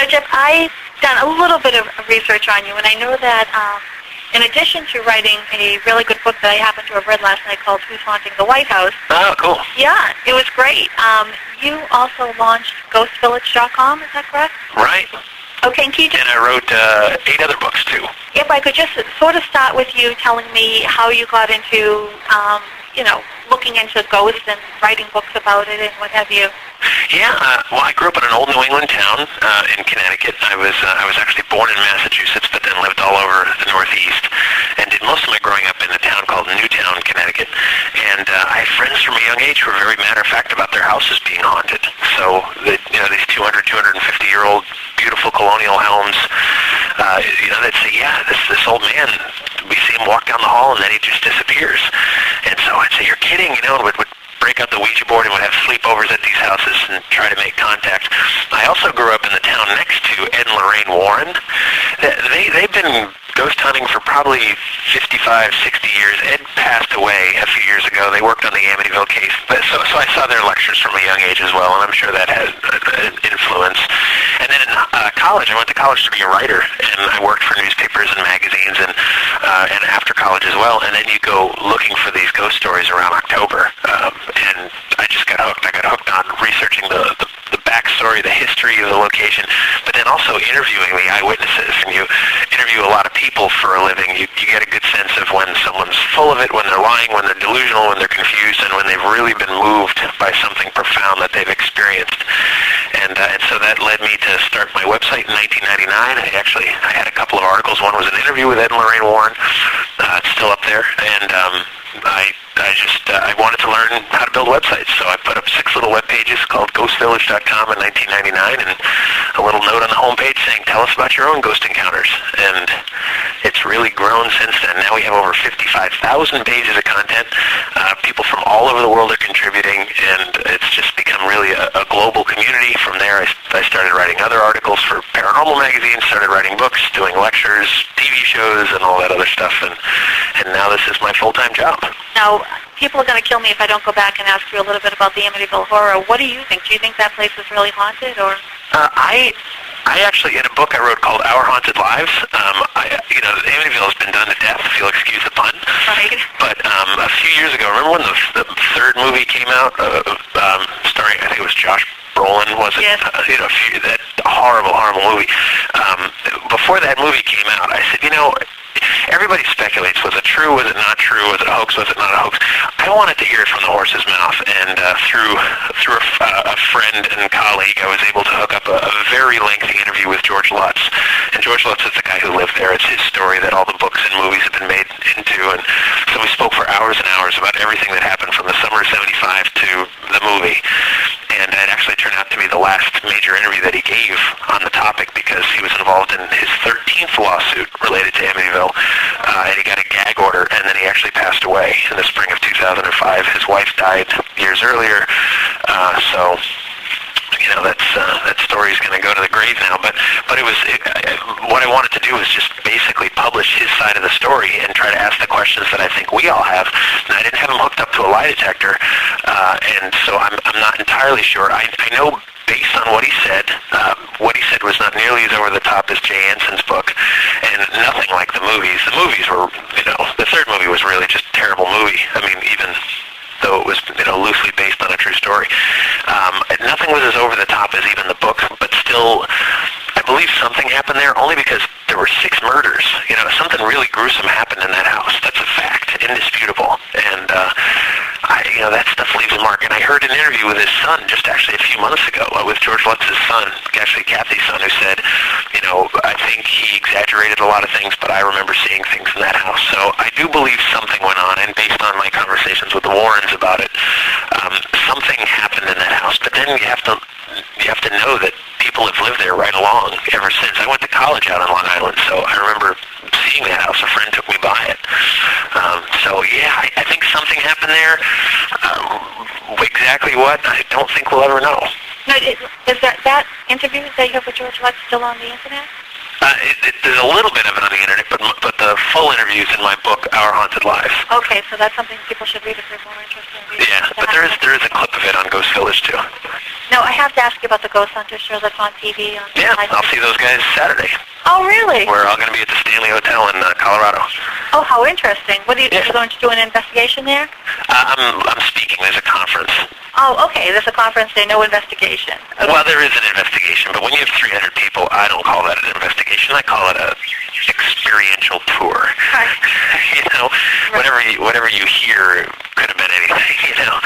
Jeff, I've done a little bit of research on you, and I know that in addition to writing a really good book that I happened to have read last night called Who's Haunting the White House. Oh, cool. Yeah, it was great. You also launched ghostvillage.com, is that correct? Right. Okay, and can you just... And I wrote 8 other books, too. If I could just sort of start with you telling me how you got into, looking into ghosts and writing books about it and what have you. Yeah, well, I grew up in an old New England town in Connecticut. I was actually born in Massachusetts, but then lived all over the Northeast, and did most of my growing up in a town called Newtown, Connecticut. And I had friends from a young age who were very matter-of-fact about their houses being haunted. So, these 250-year-old beautiful colonial homes, they'd say, yeah, this old man, we see him walk down the hall, and then he just disappears. And so I'd say, you're kidding, and would break out the Ouija board and would have sleepovers at these houses and try to make contact. I also grew up in the town next to Ed and Lorraine Warren. They've been ghost hunting for probably 55, 60 years. Ed passed away a few years ago. They worked on the Amityville case, so I saw their lectures from a young age as well, and I'm sure that had an influence. And then in college, I went to college to be a writer, and I worked for newspapers and magazines, and after college as well. And then you go looking for these ghost stories around October, and I just got hooked. I got hooked on researching the backstory, the history of the location, but then also interviewing the eyewitnesses. And you interview a lot of people for a living. You get a good sense of when someone's full of it, when they're lying, when they're delusional, when they're confused, and when they've really been moved by something profound that they've experienced. And so that led me to start my website in 1999. I had a couple of articles. One was an interview with Ed and Lorraine Warren. It's still up there. And I wanted to learn how to build websites, so I put up 6 little web pages called ghostvillage.com in 1999, and a little note on the homepage saying, tell us about your own ghost encounters. And it's really grown since then. Now we have over 55,000 pages of content. People from all over the world are contributing, and it's just become really a global community. From there, I started writing other articles for Paranormal magazine, started writing books, doing lectures, TV shows, and all that other stuff, and now this is my full-time job. Now, people are going to kill me if I don't go back and ask you a little bit about the Amityville Horror. What do you think? Do you think that place is really haunted, or? I actually, in a book I wrote called Our Haunted Lives, Amityville has been done to death, if you'll excuse the pun. Right. But a few years ago, remember when the third movie came out, starring, I think it was Josh Brolin, was it? Yes. That horrible, horrible movie. Before that movie came out, I said, everybody speculates, was it true, was it not true, was it a hoax, was it not a hoax? I wanted to hear it from the horse's mouth, and through a friend and colleague, I was able to hook up a very lengthy interview with George Lutz. And George Lutz is the guy who lived there. It's his story that all the books and movies have been made into, and so we spoke for hours and hours about everything that happened from the summer of '75 to the movie. And it actually turned out to be the last major interview that he gave on the topic, because he was involved in his 13th lawsuit related to Amityville, and he got a gag order, and then he actually passed away in the spring of 2005. His wife died years earlier, so that story is going to go to the grave now. But what I wanted to do was just basically publish his side of the story and try to ask the questions that I think we all have. And I didn't have him hooked up to a lie detector, and so I'm not entirely sure. I know, based on what he said was not nearly as over the top as Jay Anson's book, and nothing like the movies. The movies were, the third movie was really just a terrible movie. I mean, even though it was, loosely based on a true story. Nothing was as over the top as even the book, but still, I believe something happened there, only because there were 6 murders. Something really gruesome happened in that house. That's a fact, indisputable. And that stuff leaves a mark. And I heard an interview with his son just actually a few months ago with George Lutz's son, actually Kathy's son, who said, I think he exaggerated a lot of things, but I remember seeing things in that house. So I do believe something went on, and based on my conversations with the Warrens about it, something happened in that house. But then you have to know that people have lived there right along ever since. I went to college out on Long Island, so I remember seeing that house. A friend took me by it. I think something happened there. Exactly what, I don't think we'll ever know. No, is that interview that you have with George Lutz still on the internet? There's a little bit of it on the internet, but the full interview is in my book, Our Haunted Lives. Okay, so that's something people should read if they're more interested in reading. Yeah, but there is a clip of it on Ghost Village, too. No, I have to ask you about the Ghost Hunter show that's on TV. Yeah, I'll see those guys Saturday. Oh, really? We're all going to be at the Stanley Hotel in Colorado. Oh, how interesting. What are you going to do, an investigation there? I'm speaking. There's a conference. Oh, okay. There's a conference there, no investigation. Okay. Well, there is an investigation, but when you have 300 people, I don't call that an investigation. I call it a experiential tour. Right. You know, whatever you hear could have been anything, you know.